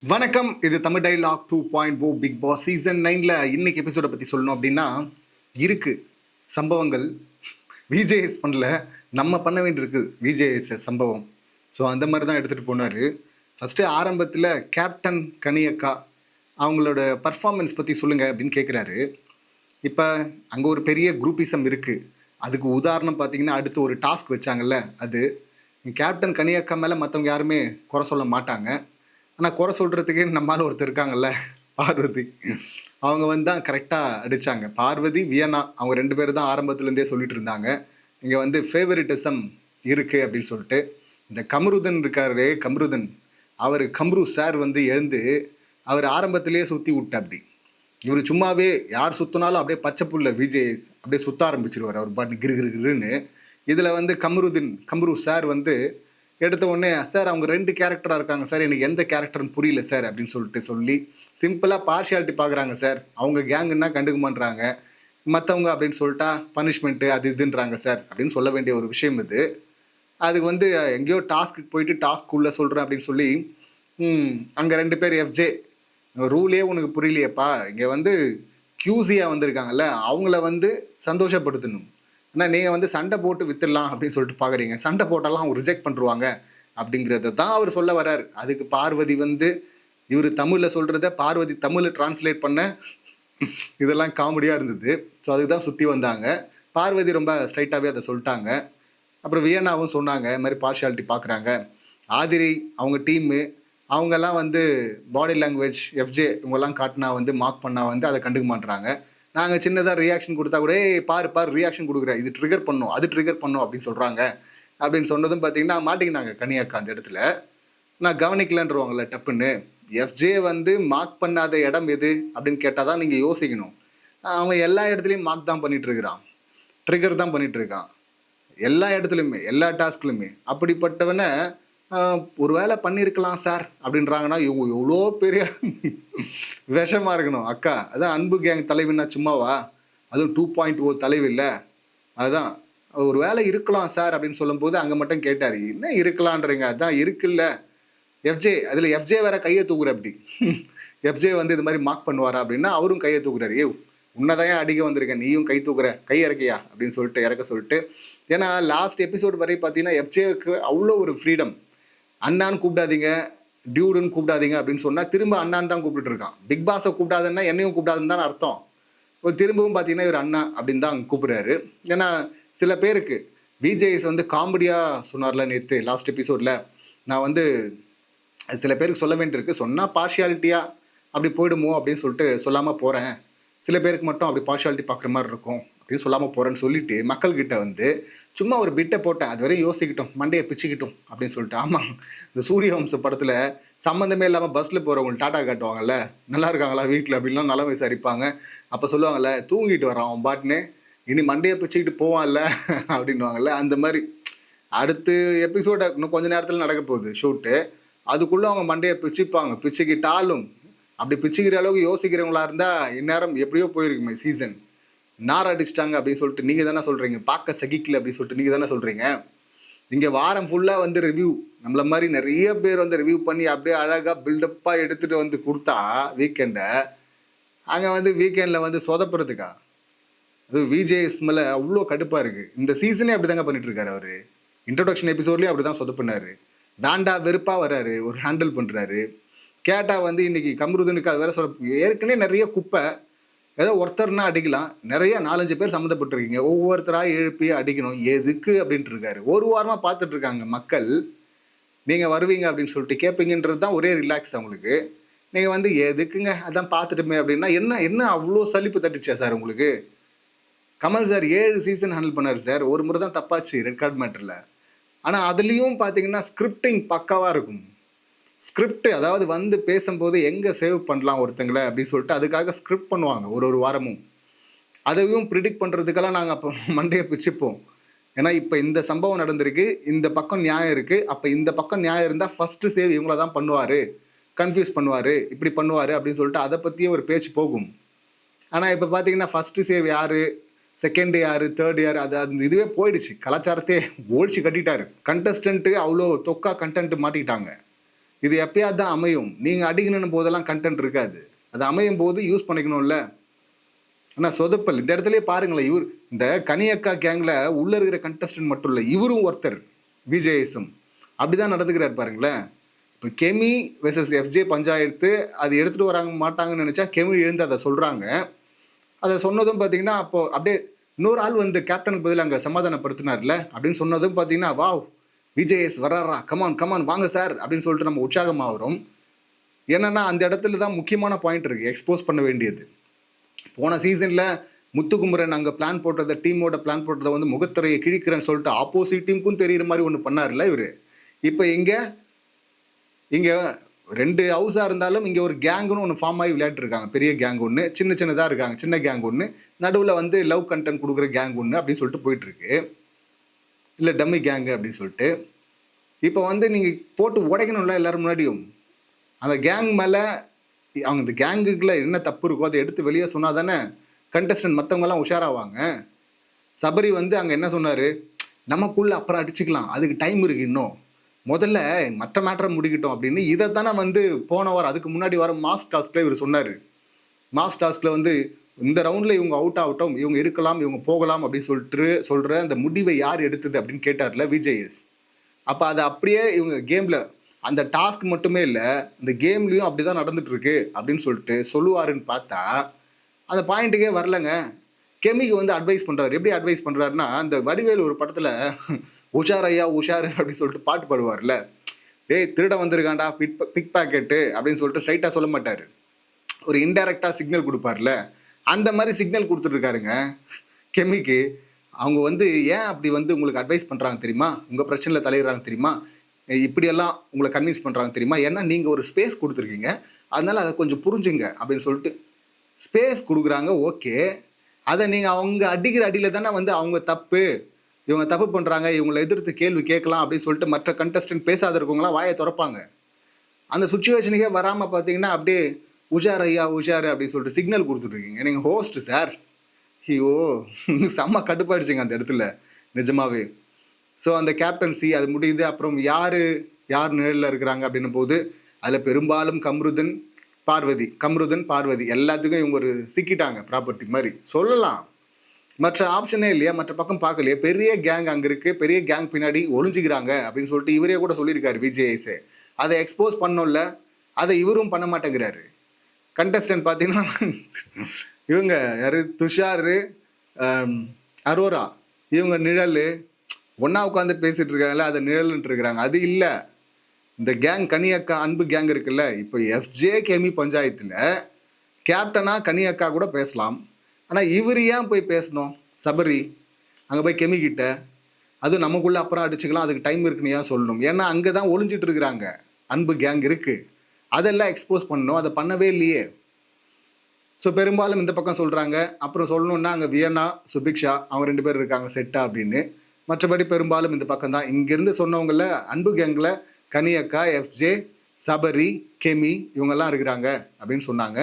வணக்கம். இது Tamil dialogue 2.0 Bigg Boss season 9ல இன்னைக்கு எபிசோட பத்தி சொல்லணும் அப்படின்னா இருக்கு சம்பவங்கள். விஜேஎஸ் பண்ணல, நம்ம பண்ண வேண்டியிருக்கு விஜேஎஸ் சம்பவம். ஸோ அந்த மாதிரி தான் எடுத்துகிட்டு போனார். ஃபஸ்ட்டு ஆரம்பத்தில் கேப்டன் கனியக்கா அவங்களோட பர்ஃபார்மன்ஸ் பற்றி சொல்லுங்கள் அப்படின்னு கேட்குறாரு. இப்போ அங்கே ஒரு பெரிய குரூப்பிசம் இருக்குது. அதுக்கு உதாரணம் பார்த்தீங்கன்னா அடுத்து ஒரு டாஸ்க் வச்சாங்கல்ல, அது கேப்டன் கனியக்கா மேலே மற்றவங்க யாருமே குறை சொல்ல மாட்டாங்க. ஆனால் குறை சொல்கிறதுக்கே நம்மளால் ஒருத்தர் இருக்காங்கல்ல, பார்வதி. அவங்க வந்து தான் கரெக்டாக அடித்தாங்க. பார்வதி, வியன்னா அவங்க 2 பேர் தான் ஆரம்பத்துலேருந்தே சொல்லிட்டு இருந்தாங்க இங்கே வந்து ஃபேவரிட்டிசம் இருக்குது அப்படின்னு சொல்லிட்டு. இந்த கம்ருதன் இருக்காரு, கம்ருதன் அவர் கம்ரு சார் வந்து எழுந்து அவர் ஆரம்பத்திலேயே சுற்றி விட்ட அப்படி. இவர் சும்மாவே யார் சுற்றினாலும் அப்படியே பச்சை புல்ல விஜேஎஸ் அப்படியே சுற்ற ஆரம்பிச்சிருவார் அவர் பாட்டு கிருன்னு. இதில் வந்து கம்ரு சார் வந்து எடுத்த உடனே, சார் அவங்க 2 கேரக்டராக இருக்காங்க சார், எனக்கு எந்த கேரக்டர்னு புரியல சார் அப்படின்னு சொல்லிட்டு சொல்லி சிம்பிளாக பார்ஷியாலிட்டி பார்க்குறாங்க சார். அவங்க கேங்குன்னா கண்டுக்க மாட்டுறாங்க, மற்றவங்க அப்படின்னு சொல்லிட்டா பனிஷ்மெண்ட்டு அது இதுன்றாங்க சார் அப்படின்னு சொல்ல வேண்டிய ஒரு விஷயம் இது. அதுக்கு வந்து எங்கேயோ டாஸ்க்கு போயிட்டு டாஸ்க்குள்ளே சொல்கிறேன் அப்படின்னு சொல்லி அங்கே 2 பேர் எஃப்ஜே ரூலே உனக்கு புரியலையப்பா, இங்கே வந்து கியூசியாக வந்திருக்காங்கல்ல அவங்கள வந்து சந்தோஷப்படுத்தணும். ஆனால் நீங்கள் வந்து சண்டை போட்டு வித்துடலாம் அப்படின்னு சொல்லிட்டு பார்க்குறீங்க. சண்டை போட்டாலாம் அவங்க ரிஜெக்ட் பண்ணுருவாங்க அப்படிங்கிறத தான் அவர் சொல்ல வர்றார். அதுக்கு பார்வதி வந்து இவர் தமிழில் சொல்கிறத பார்வதி தமிழில் டிரான்ஸ்லேட் பண்ண இதெல்லாம் காமெடியாக இருந்தது. ஸோ அதுக்கு தான் சுற்றி வந்தாங்க. பார்வதி ரொம்ப ஸ்ட்ரைட்டாகவே அதை சொல்லிட்டாங்க. அப்புறம் வியன்னாவும் சொன்னாங்க இது மாதிரி பார்ஷியாலிட்டி பார்க்குறாங்க. ஆதிரி அவங்க டீமு அவங்கெல்லாம் வந்து பாடி லாங்குவேஜ் எஃப்ஜே இவங்கெல்லாம் காட்டினா வந்து மார்க் பண்ணால் வந்து அதை கண்டுக்க மாட்டுறாங்க. நாங்கள் சின்னதாக ரியாக்ஷன் கொடுத்தா கூட பாரு ரியாக்ஷன் கொடுக்குறேன், இது ட்ரிகர் பண்ணும் அது ட்ரிகர் பண்ணும் அப்படின்னு சொல்கிறாங்க. அப்படின்னு சொன்னதும் பார்த்தீங்கன்னா மாட்டிக்கினாங்க கனியாக்கா அந்த இடத்துல. நான் கவனிக்கலன்றவாங்கள்ல டப்புன்னு. எஃப்ஜே வந்து மார்க் பண்ணாத இடம் எது அப்படின்னு கேட்டால் தான் நீங்கள் யோசிக்கணும். அவன் எல்லா இடத்துலையும் மார்க் தான் பண்ணிகிட்ருக்கிறான், ட்ரிகர் தான் பண்ணிகிட்ருக்கான் எல்லா இடத்துலையுமே, எல்லா டாஸ்க்லையுமே. அப்படிப்பட்டவனை ஒரு வேலை பண்ணியிருக்கலாம் சார் அப்படின்றாங்கன்னா இவங்க எவ்வளோ பெரிய விஷமாக இருக்கணும். அக்கா அதான் அன்பு கேங் தலைவின்னா சும்மாவா, அதுவும் 2.0 தலைவி இல்லை. அதுதான் ஒரு வேலை இருக்கலாம் சார் அப்படின்னு சொல்லும்போது அங்கே மட்டும் கேட்டார், என்ன இருக்கலான்றீங்க, அதான் இருக்குல்ல எஃப்ஜே. அதில் எஃப்ஜே வேற கையை தூக்குற அப்படி. எஃப்ஜே வந்து இது மாதிரி மார்க் பண்ணுவாரா அப்படின்னா அவரும் கையை தூக்குறாரு. உன்னதான் அடிக்க வந்திருக்கேன், நீயும் கை தூக்குற, கை இறக்கையா அப்படின்னு சொல்லிட்டு இறக்க சொல்லிட்டு. ஏன்னா லாஸ்ட் எபிசோடு வரை பார்த்தீங்கன்னா எஃப்ஜேக்கு அவ்வளோ ஒரு ஃப்ரீடம். அண்ணான்னு கூப்பிடாதீங்க, டியூடுன்னு கூப்பிடாதீங்க அப்படின்னு சொன்னால் திரும்ப அண்ணான்னு தான் கூப்பிட்டு இருக்கான். பிக் பாஸை கூப்பிடாதுன்னா என்னையும் கூப்பிடாதுன்னு தான் அர்த்தம். இப்போ திரும்பவும் பார்த்தீங்கன்னா இவர் அண்ணா அப்படின்னு தான் கூப்பிடுறாரு. ஏன்னா சில பேருக்கு விஜேஎஸ் வந்து காமெடியாக சொன்னார்ல நேற்று லாஸ்ட் எபிசோடில், நான் வந்து சில பேருக்கு சொல்ல வேண்டியிருக்கு, சொன்னால் பார்ஷியாலிட்டியாக அப்படி போயிடுமோ அப்படின்னு சொல்லிட்டு சொல்லாமல் போகிறேன், சில பேருக்கு மட்டும் அப்படி பார்ஷியாலிட்டி பார்க்குற மாதிரி இருக்கும் அப்படின்னு சொல்லாமல் போகிறேன்னு சொல்லிட்டு மக்கள்கிட்ட வந்து சும்மா ஒரு பிட்டை போட்டேன், அது வரையும் யோசிக்கிட்டோம், மண்டையை பிச்சுக்கிட்டோம் அப்படின்னு சொல்லிட்டு. ஆமாம், இந்த சூரியவம்ச படத்தில் சம்மந்தமே இல்லாமல் பஸ்ஸில் போகிறவங்க டாட்டா காட்டுவாங்கல்ல, நல்லா இருக்காங்களா வீட்டில் அப்படின்லாம் நலம் விசாரிப்பாங்க. அப்போ சொல்லுவாங்கள்ல, தூங்கிட்டு வரான் அவன் பாட்டுன்னு, இனி மண்டையை பிச்சுக்கிட்டு போவான்ல அப்படின்வாங்கல்ல. அந்த மாதிரி அடுத்து எபிசோட இன்னும் கொஞ்சம் நேரத்தில் நடக்க போகுது ஷூட்டு, அதுக்குள்ளே அவங்க மண்டையை பிச்சுப்பாங்க. பிச்சுக்கிட்டாலும் அப்படி பிச்சுக்கிற அளவுக்கு யோசிக்கிறவங்களா இருந்தால் இந்நேரம் எப்படியோ போயிருக்குமே சீசன். நார் அடிச்சிட்டாங்க அப்படின்னு சொல்லிட்டு நீங்கள் தானே சொல்கிறீங்க, பார்க்க சகிக்கல அப்படின்னு சொல்லிட்டு நீங்கள் தானே சொல்கிறீங்க. இங்கே வாரம் ஃபுல்லாக வந்து ரிவ்யூ நம்மள மாதிரி நிறைய பேர் வந்து ரிவ்யூ பண்ணி அப்படியே அழகாக பில்டப்பாக எடுத்துகிட்டு வந்து கொடுத்தா வீக்கெண்டை, அங்கே வந்து வீக்கெண்டில் வந்து சொதப்புறதுக்கா? அது விஜேஎஸ் மேலே அவ்வளோ கடுப்பாக இருக்குது. இந்த சீசனே அப்படி தாங்க பண்ணிகிட்ருக்காரு அவர். இன்ட்ரொடக்ஷன் எபிசோட்லேயும் அப்படி தான் சொதப்பினார். தாண்டா வெறுப்பாக வர்றாரு, ஒரு ஹேண்டில் பண்ணுறாரு. கேட்டால் வந்து இன்றைக்கி கம்ருதனுக்கு அது வேறு சொல்ல, ஏற்கனவே நிறைய குப்பை, ஏதோ ஒருத்தர்னா அடிக்கலாம், நிறைய 4-5 பேர் சம்மந்தப்பட்டிருக்கீங்க, ஒவ்வொருத்தராக எழுப்பி அடிக்கணும் எதுக்கு அப்படின்ட்டு இருக்காரு. ஒரு வாரமாக பார்த்துட்டு இருக்காங்க மக்கள், நீங்கள் வருவீங்க அப்படின்னு சொல்லிட்டு கேட்பீங்கன்றது தான் ஒரே ரிலாக்ஸ் அவங்களுக்கு. நீங்கள் வந்து எதுக்குங்க அதான் பார்த்துட்டுமே அப்படின்னா என்ன என்ன அவ்வளோ சலிப்பு தட்டுச்சா சார் உங்களுக்கு? கமல் சார் 7 சீசன் ஹேண்டில் பண்ணார் சார், ஒரு முறை தான் தப்பாச்சு ரெட் கார்டு மேட்டரில். ஆனால் அதுலேயும் பார்த்தீங்கன்னா ஸ்கிரிப்டிங் பக்காவாக இருக்கும். ஸ்கிரிப்ட் அதாவது வந்து பேசும்போது எங்கே சேவ் பண்ணலாம் ஒருத்தங்களை அப்படின்னு சொல்லிட்டு அதுக்காக ஸ்கிரிப்ட் பண்ணுவாங்க ஒரு வாரமும். அதையும் ப்ரிடிக்ட் பண்ணுறதுக்கெல்லாம் நாங்கள் அப்போ மண்டையை பிச்சுப்போம். ஏன்னா இப்போ இந்த சம்பவம் நடந்திருக்கு, இந்த பக்கம் நியாயம் இருக்குது, அப்போ இந்த பக்கம் நியாயம் இருந்தால் ஃபஸ்ட்டு சேவ் இவங்கள தான் பண்ணுவார், கன்ஃபியூஸ் பண்ணுவார், இப்படி பண்ணுவார் அப்படின்னு சொல்லிட்டு அதை பற்றியே ஒரு பேச்சு போகும். ஆனால் இப்போ பார்த்தீங்கன்னா ஃபஸ்ட்டு சேவ் யார், செகண்ட் யார், தேர்ட் யார், அது அந்த இதுவே போயிடுச்சு, கலாச்சாரத்தையே ஓடிச்சு கட்டிட்டாரு. கண்டஸ்டன்ட்டு அவ்வளோ தொக்கா கண்டென்ட் மாட்டிக்கிட்டாங்க. இது எப்பயாவது தான் அமையும். நீங்கள் அடிக்கணும் போதெல்லாம் கண்டென்ட் இருக்காது. அது அமையும் போது யூஸ் பண்ணிக்கணும்ல. ஆனால் சொதப்பல் இந்த இடத்துலயே பாருங்களேன். இவர் இந்த கனியக்கா கேங்கில் உள்ள இருக்கிற கண்டஸ்டன்ட் மட்டும் இல்லை, இவரும் ஒருத்தர். விஜேஎஸும் அப்படிதான் நடந்துக்கிறார் பாருங்களேன். இப்போ கெமி வெர்சஸ் எஃப்ஜே பஞ்சாயத்து அது எடுத்துகிட்டு வராங்க மாட்டாங்கன்னு நினச்சா கெமி எழுந்து அதை சொல்கிறாங்க. அதை சொன்னதும் பார்த்தீங்கன்னா அப்போ அப்படியே இன்னொரு ஆள் வந்து கேப்டனுக்கு பதில் அங்கே சமாதானப்படுத்தினார்ல அப்படின்னு சொன்னதும் பார்த்தீங்கன்னா வாவ் விஜேஎஸ் வராரா, கமான் கமான் வாங்க சார் அப்படின்னு சொல்லிட்டு நம்ம உற்சாகமாக வரும். என்னன்னா அந்த இடத்துல தான் முக்கியமான பாயிண்ட் இருக்குது எக்ஸ்போஸ் பண்ண வேண்டியது. போன சீசனில் முத்துக்குமரன் அங்கே பிளான் போட்டதை, டீமோட பிளான் போட்டதை வந்து முகத்திரையை கிழிக்கிறேன்னு சொல்லிட்டு ஆப்போசிட் டீமுக்கும் தெரிகிற மாதிரி ஒன்று பண்ணார்ல இவர். இப்போ இங்கே 2 ஹவுஸாக இருந்தாலும் இங்கே ஒரு கேங்குன்னு ஒன்று ஃபார்ம் ஆகி விளையாட்டுருக்காங்க. பெரிய கேங் ஒன்று, சின்னதாக இருக்காங்க. சின்ன கேங் ஒன்று, நடுவில் வந்து லவ் கண்டென்ட் கொடுக்குற கேங் ஒன்று அப்படின்னு சொல்லிட்டு போயிட்டுருக்கு. இல்லை டம்மி கேங்கு அப்படின்னு சொல்லிட்டு இப்போ வந்து நீங்கள் போட்டு உடைக்கணும்ல எல்லாரும் முன்னாடியும். அந்த கேங் மேலே அவங்க இந்த கேங்குக்குள்ள என்ன தப்பு இருக்கோ அதை எடுத்து வெளியே சொன்னால் தானே கண்டஸ்டன்ட் மற்றவங்கெல்லாம் உஷாராவாங்க. சபரி வந்து அங்கே என்ன சொன்னார், நமக்குள்ளே அப்புறம் அடிச்சுக்கலாம், அதுக்கு டைம் இருக்குது, இன்னும் முதல்ல மற்ற மேட்டரை முடிக்கிட்டோம் அப்படின்னு. இதை தானே வந்து போன வாரம் அதுக்கு முன்னாடி வாரம் மாஸ் டாஸ்கில் இவர் சொன்னார். மாஸ் டாஸ்கில் வந்து இந்த ரவுண்டில் இவங்க அவுட் ஆகட்டும், இவங்க இருக்கலாம், இவங்க போகலாம் அப்படின்னு சொல்லிட்டு சொல்கிற அந்த முடிவை யார் எடுத்தது அப்படின்னு கேட்டார்ல விஜேஎஸ். அப்போ அதை அப்படியே இவங்க கேமில் அந்த டாஸ்க் மட்டுமே இல்லை, இந்த கேம்லேயும் அப்படி தான் நடந்துகிட்ருக்கு அப்படின்னு சொல்லிட்டு சொல்லுவாருன்னு பார்த்தா அந்த பாயிண்ட்டுக்கே வரலங்க. கெமிக்கு வந்து அட்வைஸ் பண்ணுறாரு. எப்படி அட்வைஸ் பண்ணுறாருன்னா, அந்த வடிவேலு ஒரு படத்தில் உஷார் ஐயா உஷார் அப்படின்னு சொல்லிட்டு பாட்டு பாடுவார்ல, டேய் திருட வந்திருக்காண்டா பிக் பாக்கெட்டு அப்படின்னு சொல்லிட்டு ஸ்ட்ரைட்டாக சொல்ல மாட்டார், ஒரு இன்டைரக்டாக சிக்னல் கொடுப்பார்ல, அந்த மாதிரி சிக்னல் கொடுத்துட்ருக்காருங்க கெமிக்கு. அவங்க வந்து ஏன் அப்படி வந்து உங்களுக்கு அட்வைஸ் பண்ணுறாங்க தெரியுமா, உங்கள் பிரச்சனையில் தலையிடுறாங்க தெரியுமா, இப்படியெல்லாம் உங்களை கன்வின்ஸ் பண்ணுறாங்க தெரியுமா, ஏன்னா நீங்கள் ஒரு ஸ்பேஸ் கொடுத்துருக்கீங்க, அதனால் அதை கொஞ்சம் புரிஞ்சுங்க அப்படின்னு சொல்லிட்டு ஸ்பேஸ் கொடுக்குறாங்க. ஓகே, அதை நீங்கள் அவங்க அடிக்கிற அடியில் தானே வந்து அவங்க தப்பு, இவங்க தப்பு பண்ணுறாங்க, இவங்களை எதிர்த்து கேள்வி கேட்கலாம் அப்படின்னு சொல்லிட்டு மற்ற கண்டஸ்டன்ட் பேசாத இருக்கவங்களாம் வாயை திறப்பாங்க. அந்த சுச்சுவேஷனுக்கே வராமல் பார்த்தீங்கன்னா அப்படியே உஷார் ஐயா உஷார் அப்படின்னு சொல்லிட்டு சிக்னல் கொடுத்துட்ருக்கீங்க. நீங்கள் ஹோஸ்ட்டு சார், ஐயோ செம்ம கடுப்பாயிடுச்சுங்க அந்த இடத்துல நிஜமாவே. ஸோ அந்த கேப்டன்சி அது முடியுது. அப்புறம் யார் நிழலில் இருக்கிறாங்க அப்படின்னும் போது அதில் பெரும்பாலும் கம்ருதன் பார்வதி எல்லாத்துக்கும் இவங்க ஒரு சிக்கிட்டாங்க ப்ராப்பர்ட்டி மாதிரி சொல்லலாம். மற்ற ஆப்ஷனே இல்லையா, மற்ற பக்கம் பார்க்கலையே, பெரிய கேங் அங்கே இருக்குது, பெரிய கேங் பின்னாடி ஒளிஞ்சிக்கிறாங்க அப்படின்னு சொல்லிட்டு இவரே கூட சொல்லியிருக்காரு விஜேஎஸே. அதை எக்ஸ்போஸ் பண்ணோம்ல, அதை இவரும் பண்ண மாட்டேங்கிறாரு. கண்டஸ்டன்ட் பார்த்தீங்கன்னா இவங்க யார், துஷார், அரோரா, இவங்க நிழல் ஒன்றா உட்காந்து பேசிகிட்டு இருக்காங்கல்ல, அதை நிழல்ன்ட்டு இருக்கிறாங்க. அது இல்லை, இந்த கேங் கனியக்கா அன்பு கேங் இருக்குல்ல, இப்போ எஃப்ஜே கெமி பஞ்சாயத்தில் கேப்டனாக கனியக்கா கூட பேசலாம். ஆனால் இவர் ஏன் போய் பேசணும், சபரி அங்கே போய் கெமிக்கிட்ட, அதுவும் நமக்குள்ளே அப்புறம் அடிச்சுக்கலாம், அதுக்கு டைம் இருக்குன்னு ஏன் சொல்லணும், ஏன்னா அங்கே தான் ஒளிஞ்சிட்டு இருக்கிறாங்க, அன்பு கேங் இருக்குது, அதெல்லாம் எக்ஸ்போஸ் பண்ணணும், அதை பண்ணவே இல்லையே. ஸோ பெரும்பாலும் இந்த பக்கம் சொல்கிறாங்க. அப்புறம் சொல்லணுன்னா அங்கே வியன்னா சுபிக்ஷா அவங்க 2 பேர் இருக்காங்க செட்டா அப்படின்னு. மற்றபடி பெரும்பாலும் இந்த பக்கம் தான். இங்கேருந்து சொன்னவங்கள அன்பு கேங்கில் கனியக்கா, எஃப்ஜே, சபரி, கெமி இவங்கெல்லாம் இருக்கிறாங்க அப்படின்னு சொன்னாங்க.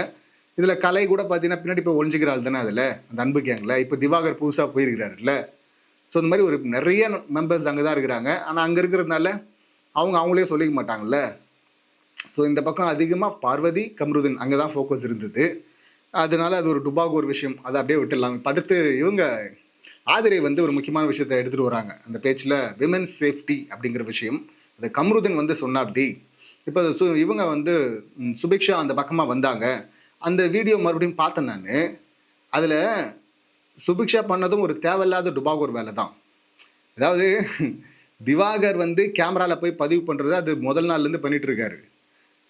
இதில் கலை கூட பார்த்தீங்கன்னா பின்னாடி இப்போ ஒழிஞ்சிக்கிறாள் தானே அதில், அந்த அன்பு கேங்கில். இப்போ திவாகர் புதுசாக போயிருக்கிறாருல்ல. ஸோ இந்த மாதிரி ஒரு நிறைய மெம்பர்ஸ் அங்கே தான் இருக்கிறாங்க. ஆனால் அங்கே இருக்கிறதுனால அவங்களே சொல்லிக்க மாட்டாங்கல்ல. ஸோ இந்த பக்கம் அதிகமாக பார்வதி, கம்ருதன் அங்கே தான் ஃபோக்கஸ் இருந்தது. அதனால அது ஒரு டுபாக் ஒரு விஷயம், அதை அப்படியே விட்டுடலாம். இப்போ அடுத்து இவங்க ஆதிரை வந்து ஒரு முக்கியமான விஷயத்தை எடுத்துகிட்டு வராங்க அந்த பேச்சில், விமென்ஸ் சேஃப்டி அப்படிங்கிற விஷயம். அந்த கம்ருதன் வந்து சொன்னா அப்படி. இப்போ இவங்க வந்து சுபிக்ஷா அந்த பக்கமாக வந்தாங்க. அந்த வீடியோ மறுபடியும் பார்த்தேன் நான். அதில் சுபிக்ஷா பண்ணதும் ஒரு தேவையில்லாத டுபாக் ஒரு வேலை தான். அதாவது திவாகர் வந்து கேமராவில் போய் பதிவு பண்ணுறது அது முதல் நாள்லேருந்து பண்ணிகிட்டு இருக்காரு.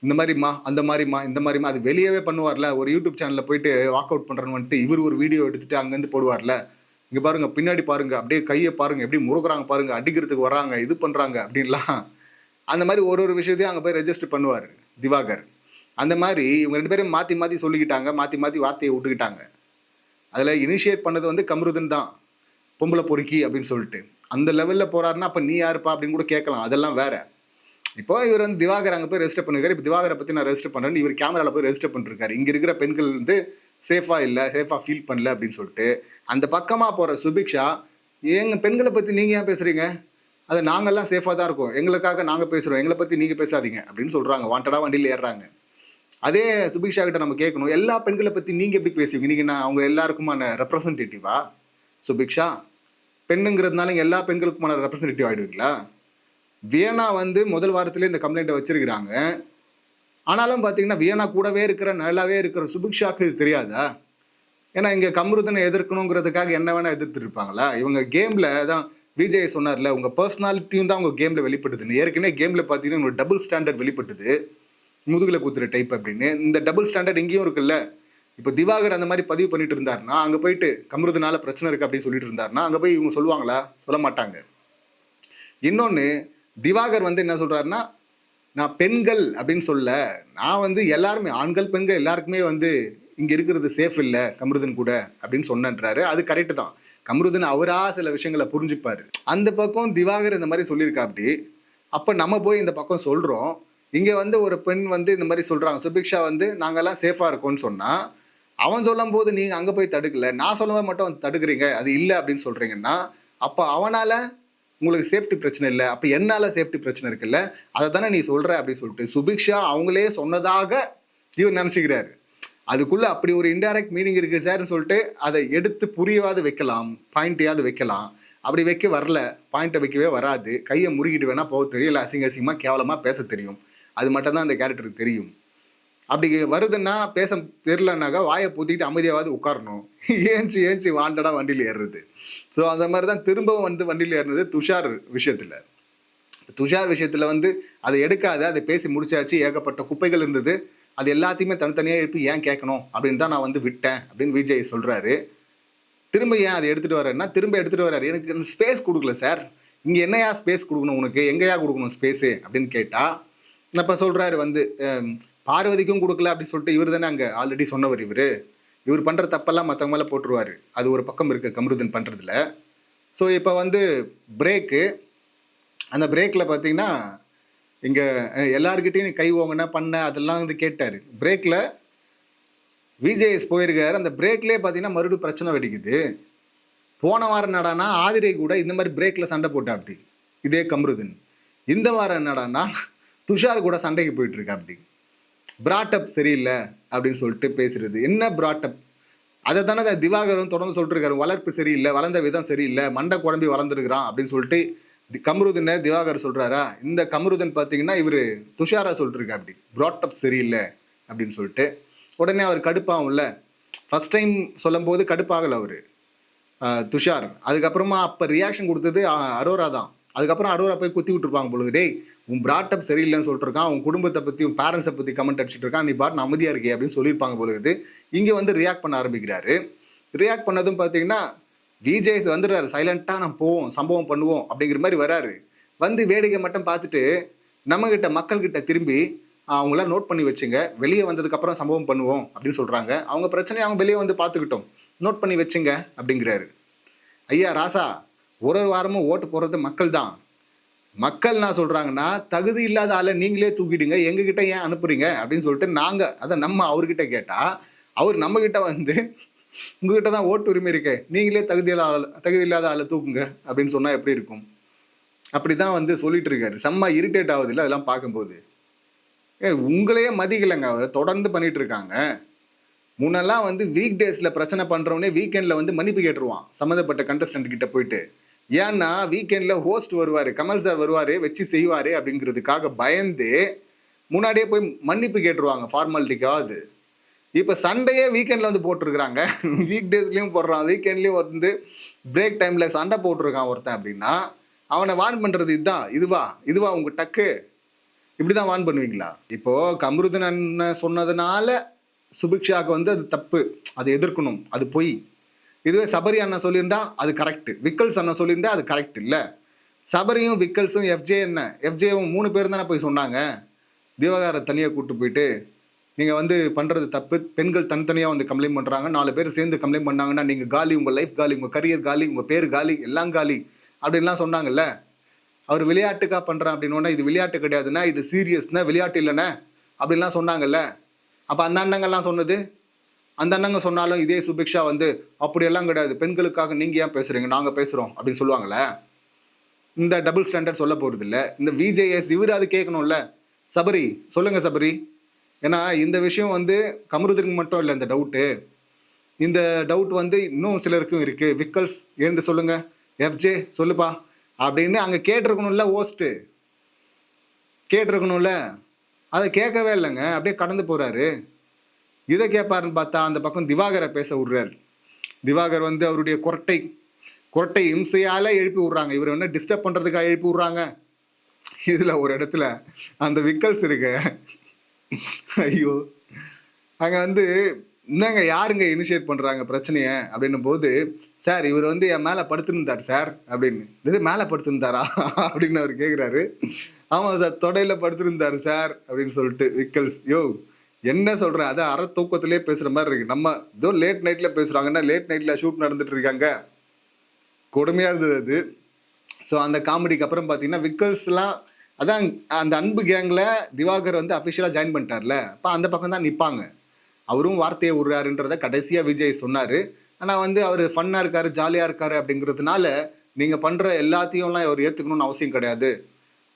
இந்த மாதிரிம்மா அந்த மாதிரிம்மா இந்த மாதிரிம்மா அது வெளியவே பண்ணுவார்ல. ஒரு யூடியூப் சேனலில் போயிட்டு வாக் அவுட் பண்ணுறேன்னு வந்துட்டு இவர் ஒரு வீடியோ எடுத்துகிட்டு அங்கேருந்து போடுவார்ல, இங்கே பாருங்கள் பின்னாடி பாருங்கள், அப்படியே கையை பாருங்கள் எப்படி முறுக்குறாங்க பாருங்கள், அடிக்கிறதுக்கு வராங்க, இது பண்ணுறாங்க அப்படின்லாம். அந்த மாதிரி ஒரு விஷயத்தையும் அங்கே போய் ரெஜிஸ்டர் பண்ணுவார் திவாகர். அந்த மாதிரி இவங்க 2 பேரும் மாற்றி சொல்லிக்கிட்டாங்க, மாற்றி வார்த்தையை விட்டுக்கிட்டாங்க. அதில் இனிஷியேட் பண்ணது வந்து கம்ருதன் தான், பொம்பளை பொறுக்கி அப்படின்னு சொல்லிட்டு. அந்த லெவலில் போகிறாருன்னா அப்போ நீ யாருப்பா அப்படின்னு கூட கேட்கலாம், அதெல்லாம் வேறு. இப்போ இவர் வந்து திவாகர் அங்கே போய் ரெஜிஸ்டர் பண்ணிருக்காரு. இப்போ திவாகரை பற்றி நான் ரெஜிஸ்டர் பண்ணுறேன்னு இவர் கேமராவில் போய் ரெஜிஸ்டர் பண்ணிருக்காரு. இங்கே இருக்கிற பெண்கள் வந்து சேஃபாக ஃபீல் பண்ணல அப்படின்னு சொல்லிட்டு. அந்த பக்கமாக போகிற சுபிக்ஷா, எங்கள் பெண்களை பற்றி நீங்கள் ஏன் பேசுகிறீங்க, அது நாங்கள்லாம் சேஃபாக தான் இருக்கோம், எங்களுக்காக நாங்கள் பேசுகிறோம், எங்களை பற்றி நீங்கள் பேசாதீங்க அப்படின்னு சொல்கிறாங்க. வாண்டடாக வண்டியில் ஏறுறாங்க. அதே சுபிக்ஷா கிட்ட நம்ம கேட்கணும், எல்லா பெண்களை பற்றி நீங்கள் எப்படி பேசுவீங்க? நீங்கள் நான் அவங்க எல்லாருக்குமான ரெப்ரசன்டேட்டிவா? சுபிக்ஷா பெண்ணுங்கிறதுனால எல்லா பெண்களுக்குமான ரெப்ரசன்டேட்டிவ் ஆகிடுவீங்களா? வியனா வந்து முதல் வாரத்திலே இந்த கம்ப்ளைண்ட்டை வச்சிருக்கிறாங்க. ஆனாலும் பார்த்தீங்கன்னா வியனா கூடவே இருக்கிற நல்லாவே இருக்கிற சுபிக்ஷாக்கு இது தெரியாதா? ஏன்னா இங்கே கம்ருதனை எதிர்க்கணுங்கிறதுக்காக என்ன வேணால் எதிர்த்துட்டு இருப்பாங்களா? இவங்க கேமில் தான் விஜய் சொன்னார்ல, உங்கள் பர்சனாலிட்டியும் தான் உங்கள் கேமில் வெளிப்படுதுன்னு. ஏற்கனவே கேமில் பார்த்தீங்கன்னா உங்களுக்கு டபுள் ஸ்டாண்டர்ட் வெளிப்பட்டுது, முதுகில் குத்துற டைப் அப்படின்னு. இந்த டபுள் ஸ்டாண்டர்ட் இங்கேயும் இருக்குல்ல. இப்போ திவாகர் அந்த மாதிரி பதிவு பண்ணிட்டு இருந்தாருன்னா, அங்கே போயிட்டு கம்ருதனால பிரச்சனை இருக்குது அப்படின்னு சொல்லிட்டு இருந்தாருன்னா, அங்கே போய் இவங்க சொல்லுவாங்களா? சொல்ல மாட்டாங்க. இன்னொன்று, திவாகர் வந்து என்ன சொல்கிறாருன்னா, நான் பெண்கள் அப்படின்னு சொல்ல, நான் வந்து எல்லாருமே ஆண்கள் பெண்கள் எல்லாருக்குமே வந்து இங்கே இருக்கிறது சேஃப் இல்லை கம்ருதன் கூட அப்படின்னு சொன்னன்றாரு. அது கரெக்டு தான். கம்ருதன் அவராக சில விஷயங்களை புரிஞ்சுப்பார். அந்த பக்கம் திவாகர் இந்த மாதிரி சொல்லியிருக்கா. அப்படி அப்போ நம்ம போய் இந்த பக்கம் சொல்கிறோம். இங்கே வந்து ஒரு பெண் வந்து இந்த மாதிரி சொல்கிறாங்க, சுபிக்ஷா வந்து நாங்கள்லாம் சேஃபாக இருக்கோம்னு சொன்னால், அவன் சொல்லும் போது நீங்கள் அங்கே போய் தடுக்கலை, நான் சொல்லும்போது மட்டும் வந்து தடுக்கிறீங்க, அது இல்லை அப்படின்னு சொல்கிறீங்கன்னா, அப்போ அவனால் உங்களுக்கு சேஃப்டி பிரச்சனை இல்லை, அப்போ என்னால் சேஃப்டி பிரச்சனை இருக்குல்ல, அதை தானே நீ சொல்கிற அப்படின்னு சொல்லிட்டு சுபிக்ஷா அவங்களே சொன்னதாக இவர் நினச்சிக்கிறாரு. அதுக்குள்ளே அப்படி ஒரு இன்டைரக்ட் மீனிங் இருக்குது சார்னு சொல்லிட்டு அதை எடுத்து புரியவாது வைக்கலாம், பாயிண்ட்டையாவது வைக்கலாம். அப்படி வைக்க வரல, பாயிண்ட்டை வைக்கவே வராது. கையை முறுக்கிட்டு வேணால் போக தெரியல, அசிங்கமாக கேவலமாக பேச தெரியும். அது மட்டும்தான் அந்த கேரக்டருக்கு தெரியும். அப்படி வருதுன்னா பேச தெரிலனாக்கா வாயை பூத்திக்கிட்டு அமைதியாவது உட்காரணும். ஏஞ்சி வாண்டடாக வண்டியில் ஏறுறது. ஸோ அந்த மாதிரி தான் திரும்பவும் வந்து வண்டியில் ஏறுனது துஷார் விஷயத்தில். துஷார் விஷயத்தில் வந்து அதை எடுக்காத, அதை பேசி முடிச்சாச்சு, ஏகப்பட்ட குப்பைகள் இருந்தது, அது எல்லாத்தையுமே தனித்தனியாக எழுப்பி ஏன் கேட்கணும் அப்படின்னு தான் நான் வந்து விட்டேன் அப்படின்னு விஜய் சொல்கிறாரு. திரும்ப ஏன் அதை எடுத்துகிட்டு வரேன்னா, திரும்ப எடுத்துகிட்டு வர்றாரு. எனக்கு ஸ்பேஸ் கொடுக்கல சார், இங்கே என்னையா ஸ்பேஸ் கொடுக்கணும் உனக்கு, எங்கேயா கொடுக்கணும் ஸ்பேஸு அப்படின்னு கேட்டால், இப்போ சொல்கிறாரு வந்து பார்வதிக்கும் கொடுக்கல அப்படின்னு சொல்லிட்டு. இவர் தானே அங்கே ஆல்ரெடி சொன்னவர். இவர் பண்ணுற தப்பெல்லாம் மற்றவங்க மேலே போட்டுருவார். அது ஒரு பக்கம் இருக்குது கம்ருதன் பண்ணுறதுல. ஸோ இப்போ வந்து பிரேக்கு, அந்த பிரேக்கில் பார்த்தீங்கன்னா இங்கே எல்லாருக்கிட்டையும் கை ஓங்கினா பண்ண அதெல்லாம் வந்து கேட்டார். பிரேக்கில் விஜேஎஸ் போயிருக்காரு. அந்த பிரேக்லேயே பார்த்தீங்கன்னா மறுபடியும் பிரச்சனை வெடிக்குது. போன வாரம் என்னடானா ஆதிரை கூட இந்த மாதிரி பிரேக்கில் சண்டை போட்டா அப்படி இதே கம்ருதன். இந்த வாரம் என்னடானா துஷார் கூட சண்டைக்கு போயிட்டுருக்கா அப்படி. பிராட்டப் சரியில்லை அப்படின்னு சொல்லிட்டு பேசுறது. என்ன பிராட்டப்? அதை தானே திவாகரும் தொடர்ந்து சொல்லிட்டு இருக்காரு. வளர்ப்பு சரியில்லை, வளர்ந்த விதம் சரியில்லை, மண்டை குழம்பி வளர்ந்துருக்கிறான் அப்படின்னு சொல்லிட்டு கம்ருதனை திவாகர் சொல்கிறாரா? இந்த கம்ருதன் பார்த்தீங்கன்னா இவர் துஷாரா சொல்லிட்டு இருக்கா அப்படி, பிராட்டப் சரியில்லை அப்படின்னு சொல்லிட்டு. உடனே அவர் கடுப்பாகும்ல. ஃபஸ்ட் டைம் சொல்லும் போது கடுப்பாகலை அவர் துஷார். அதுக்கப்புறமா அப்போ ரியாக்ஷன் கொடுத்தது அரோரா தான். அதுக்கப்புறம் அரோரா போய் குத்தி விட்டுருப்பாங்க பொழுது, டேய் உன் பிராட்டப் சரியில்லைன்னு சொல்லிட்டு இருக்கான், உன் குடும்பத்தை பற்றி உன் பேரண்ட்ஸை பற்றி கமெண்ட் அடிச்சுட்டு இருக்கான், நீ பாட்டு அமைதியாக இருக்கே அப்படின்னு சொல்லியிருப்பாங்க பொழுது. இங்கே வந்து ரியாக்ட் பண்ண ஆரம்பிக்கிறாரு. ரியாக்ட் பண்ணதும் பார்த்தீங்கன்னா விஜேஎஸ் வந்துடுறாரு. சைலண்ட்டாக நான் போவோம், சம்பவம் பண்ணுவோம் அப்படிங்கிற மாதிரி வராரு. வந்து வேடிக்கை மட்டும் பார்த்துட்டு நம்மக்கிட்ட மக்கள்கிட்ட திரும்பி அவங்களாம் நோட் பண்ணி வச்சுங்க, வெளியே வந்ததுக்கப்புறம் சம்பவம் பண்ணுவோம் அப்படின்னு சொல்கிறாங்க. அவங்க பிரச்சனையை அவங்க வெளியே வந்து பார்த்துக்கிட்டோம், நோட் பண்ணி வச்சுங்க அப்படிங்கிறாரு. ஐயா ராசா, ஒரு வாரமும் ஓட்டு போடுறது மக்கள் தான். மக்கள் என்ன சொல்கிறாங்கன்னா, தகுதி இல்லாத ஆளை நீங்களே தூக்கிடுங்க, எங்ககிட்ட ஏன் அனுப்புறீங்க அப்படின்னு சொல்லிட்டு நாங்கள் அதை நம்ம அவர்கிட்ட கேட்டால், அவர் நம்மக்கிட்ட வந்து உங்ககிட்ட தான் ஓட்டு உரிமை இருக்கு, நீங்களே தகுதி இல்லாத ஆளை தூக்குங்க அப்படின்னு சொன்னால் எப்படி இருக்கும்? அப்படி தான் வந்து சொல்லிட்டு இருக்காரு. செம்ம இரிட்டேட் ஆகுது இல்லை அதெல்லாம் பார்க்கும்போது. உங்களையே மதிக்கலைங்க, அவர் தொடர்ந்து பண்ணிட்டு இருக்காங்க. முன்னெல்லாம் வந்து வீக் டேஸில் பிரச்சனை பண்ணுறவனே வீக்கெண்டில் வந்து மன்னிப்பு கேட்டுருவான் சம்மந்தப்பட்ட கண்டஸ்டன்ட் கிட்ட போயிட்டு. ஏன்னா வீக்கெண்டில் ஹோஸ்ட் வருவார், கமல் சார் வருவார், வச்சு செய்வார் அப்படிங்கிறதுக்காக பயந்து முன்னாடியே போய் மன்னிப்பு கேட்டுருவாங்க ஃபார்மாலிட்டிக்காவது. இப்போ சண்டையே வீக்கெண்டில் வந்து போட்டிருக்கிறாங்க. வீக் டேஸ்லேயும் போடுறான், வீக்கெண்ட்லேயும் வந்து பிரேக் டைமில் சண்டை போட்டிருக்கான் ஒருத்தன் அப்படின்னா அவனை வார்ன் பண்ணுறது இதுவா உங்கள் டக்கு? இப்படி தான் வார்ன் பண்ணுவீங்களா? இப்போது கம்ருதன் அண்ணன் சொன்னதுனால சுபிக்ஷாவுக்கு வந்து அது தப்பு, அதை எதிர்க்கணும், அது பொய். இதுவே சபரி அண்ணன் சொல்லியிருந்தா அது கரெக்டு, விக்கல்ஸ் அண்ணன் சொல்லியிருந்தா அது கரெக்ட் இல்லை. சபரியும் விக்கல்ஸும் எஃப்ஜேவும் 3 பேர் தானே போய் சொன்னாங்க. திவாகரை தனியாக கூப்பிட்டு போயிட்டு நீங்கள் வந்து பண்ணுறது தப்பு, பெண்கள் தனித்தனியாக வந்து கம்ப்ளைண்ட் பண்ணுறாங்க, 4 பேர் சேர்ந்து கம்ப்ளைண்ட் பண்ணாங்கன்னா நீங்கள் காலி, உங்கள் லைஃப் காலி, உங்கள் கரியர் காலி, உங்கள் பேர் காலி, எல்லாம் காலி அப்படின்லாம் சொன்னாங்கல்ல. அவர் விளையாட்டுக்காக பண்ணுறான் அப்படின்னா இது விளையாட்டு கிடையாதுன்னா, இது சீரியஸ்னா, விளையாட்டு இல்லைண்ணே அப்படின்லாம் சொன்னாங்கல்ல. அப்போ அந்த அண்ணங்கள்லாம் சொன்னது, அந்த அண்ணங்க சொன்னாலும் இதே சுபிக்ஷா வந்து அப்படியெல்லாம் கிடையாது, பெண்களுக்காக நீங்கள் ஏன் பேசுகிறீங்க, நாங்கள் பேசுகிறோம் அப்படின்னு சொல்லுவாங்களே. இந்த டபுள் ஸ்டாண்டர்ட் சொல்ல போகிறது இல்லை. இந்த விஜேஎஸ் இவர் அது கேட்கணும்ல. சபரி சொல்லுங்கள் சபரி. ஏன்னா இந்த விஷயம் வந்து கமருதனுக்கு மட்டும் இல்லை இந்த டவுட்டு. இந்த டவுட் வந்து இன்னும் சிலருக்கும் இருக்குது. விக்கல்ஸ் எழுந்து சொல்லுங்கள், எஃப்ஜே சொல்லுப்பா அப்படின்னு அங்கே கேட்டிருக்கணும்ல. ஓஸ்ட்டு கேட்டிருக்கணும்ல, அதை கேட்கவே இல்லைங்க. அப்படியே கடந்து போகிறாரு. இதை கேட்பாருன்னு பார்த்தா அந்த பக்கம் திவாகரை பேச விட்றாரு. திவாகர் வந்து அவருடைய குரட்டை இம்சையால் எழுப்பி விட்றாங்க. இவர் என்ன டிஸ்டர்ப் பண்ணுறதுக்காக எழுப்பி விட்றாங்க. இதில் ஒரு இடத்துல அந்த விக்கல்ஸ் இருக்கு. ஐயோ, அங்கே வந்து என்னங்க யாருங்க இனிஷியேட் பண்ணுறாங்க பிரச்சனையை அப்படின்னும் போது, சார் இவர் வந்து என் மேலே படுத்துருந்தார் சார் அப்படின்னு. இது மேலே படுத்துருந்தாரா அப்படின்னு அவர் கேட்குறாரு. ஆமாம் சார், தொடையில் படுத்துருந்தார் சார் அப்படின்னு சொல்லிட்டு விக்கல்ஸ். யோ என்ன சொல்கிறேன், அதை அரை தூக்கத்திலே பேசுகிற மாதிரி இருக்குது. நம்ம ஏதோ லேட் நைட்டில் பேசுகிறாங்கன்னா லேட் நைட்டில் ஷூட் நடந்துட்டு இருக்காங்க. கொடுமையாக இருந்தது அது. ஸோ அந்த காமெடிக்கு அப்புறம் பார்த்தீங்கன்னா விக்கல்ஸ்லாம் அதான் அந்த அன்பு கேங்கில் திவாகர் வந்து அஃபிஷியலாக ஜாயின் பண்ணிட்டார்ல, அப்போ அந்த பக்கம் தான் நிற்பாங்க. அவரும் வார்த்தையை விடுறாருன்றத கடைசியாக விஜய் சொன்னார். ஆனால் வந்து அவர் ஃபன்னாக இருக்கார், ஜாலியாக இருக்கார் அப்படிங்கிறதுனால நீங்கள் பண்ணுற எல்லாத்தையும்லாம் அவர் ஏற்றுக்கணும்னு அவசியம் கிடையாது.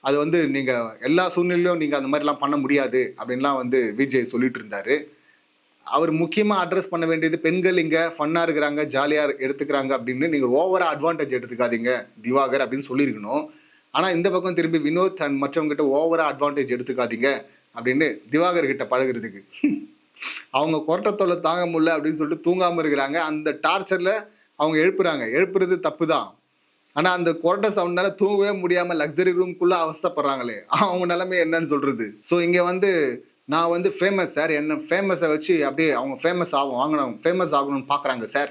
அது வந்து நீங்கள் எல்லா சூழ்நிலையிலும் நீங்கள் அந்த மாதிரிலாம் பண்ண முடியாது அப்படின்லாம் வந்து விஜய் சொல்லிட்டு இருந்தார். அவர் முக்கியமாக அட்ரஸ் பண்ண வேண்டியது பெண்கள் இங்கே ஃபன்னாக இருக்கிறாங்க, ஜாலியாக எடுத்துக்கிறாங்க அப்படின்னு நீங்கள் ஓவராக அட்வான்டேஜ் எடுத்துக்காதீங்க திவாகர் அப்படின்னு சொல்லியிருக்கணும். ஆனால் இந்த பக்கம் திரும்பி வினோத் அண்ட் மற்றவங்ககிட்ட ஓவராக அட்வான்டேஜ் எடுத்துக்காதீங்க அப்படின்னு திவாகர் கிட்ட பழகிறதுக்கு அவங்க கொரட்டத்தொல்லை தாங்க முடியல அப்படின்னு சொல்லிட்டு தூங்காமல் இருக்கிறாங்க. அந்த டார்ச்சரில் அவங்க எழுப்புறது தப்பு தான். ஆனால் அந்த கொரட்டை சவுண்ட்னால தூங்கவே முடியாமல் லக்ஸரி ரூம்குள்ளே அவஸ்தப்படுறாங்களே, அவங்க நிலைமை என்னன்னு சொல்கிறது. ஸோ இங்கே வந்து நான் வந்து ஃபேமஸ் சார், என்ன ஃபேமஸை வச்சு அப்படியே அவங்க ஃபேமஸ் ஆகணும்னு பார்க்குறாங்க சார்.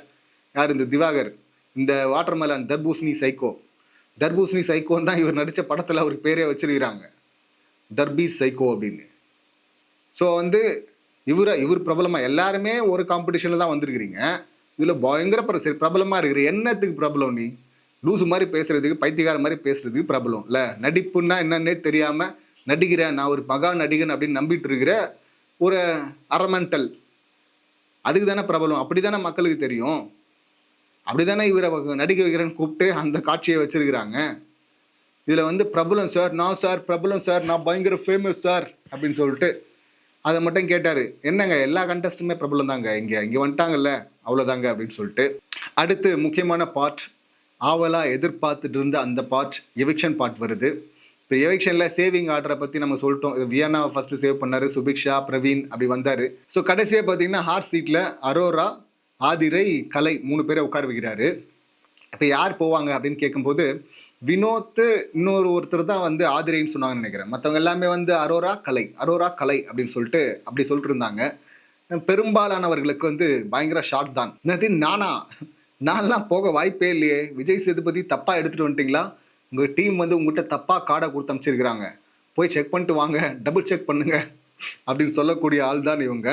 யார் இந்த திவாகர், இந்த வாட்டர்மெலன் தர்பூசணி சைக்கோன்னு தான் இவர் நடித்த படத்தில் அவர் பேரே வச்சிருக்கிறாங்க, தர்பீஸ் சைக்கோ அப்படின்னு. ஸோ வந்து இவர் பிரபலமாக எல்லாருமே ஒரு காம்படிஷனில் தான் வந்திருக்கிறீங்க. இதில் பயங்கர சரி பிரபலமாக இருக்கிற என்னத்துக்கு பிரபலம்? நீ லூசு மாதிரி பேசுகிறதுக்கு, பைத்தியக்கார மாதிரி பேசுகிறதுக்கு பிரபலம் இல்லை. நடிப்புன்னா என்னன்னே தெரியாமல் நடிக்கிறேன், நான் ஒரு மகா நடிகன் அப்படின்னு நம்பிட்டு இருக்கிற ஒரு அரமெண்டல், அதுக்கு தானே பிரபலம். அப்படி தானே மக்களுக்கு தெரியும். அப்படி தானே இவரை நடிக்க வைக்கிறேன்னு கூப்பிட்டு அந்த காட்சியை வச்சிருக்கிறாங்க. இதில் வந்து பிரபலம் சார், பிரபலம் சார், நான் பயங்கர ஃபேமஸ் சார் அப்படின்னு சொல்லிட்டு அதை மட்டும் கேட்டார். என்னங்க எல்லா கண்டஸ்ட்டுமே பிரபலம் தாங்க, இங்கே வந்துட்டாங்கல்ல அவ்வளோதாங்க அப்படின்னு சொல்லிட்டு. அடுத்து முக்கியமான பார்ட், ஆவலாக எதிர்பார்த்துட்டு இருந்த அந்த பார்ட், எவிக்ஷன் பார்ட் வருது. இப்போ எவிக்ஷனில் சேவிங் ஆர்டரை பற்றி நம்ம சொல்லிட்டோம். வியன்னா ஃபஸ்ட்டு சேவ் பண்ணார், சுபிக்ஷா, பிரவீன் அப்படி வந்தார். ஸோ கடைசியாக பார்த்தீங்கன்னா ஹாட் சீட்டில் அரோரா, ஆதிரை, கலை 3 பேரை உட்கார வைக்கிறாரு. இப்போ யார் போவாங்க அப்படின்னு கேட்கும்போது வினோத் ஒருத்தர் தான் வந்து ஆதிரைன்னு சொன்னாங்கன்னு நினைக்கிறேன். மற்றவங்க எல்லாமே வந்து அரோரா கலை அப்படின்னு சொல்லிட்டு இருந்தாங்க. பெரும்பாலானவர்களுக்கு வந்து பயங்கர ஷாக் தான். நான்லாம் போக வாய்ப்பே இல்லையே, விஜய் சேதுபதி தப்பாக எடுத்துகிட்டு வந்துட்டிங்களா, உங்கள் டீம் வந்து உங்கள்கிட்ட தப்பாக கார்டை கொடுத்து அமைச்சிருக்கிறாங்க, போய் செக் பண்ணிட்டு வாங்க, டபுள் செக் பண்ணுங்க அப்படின்னு சொல்லக்கூடிய ஆள் தான் இவங்க.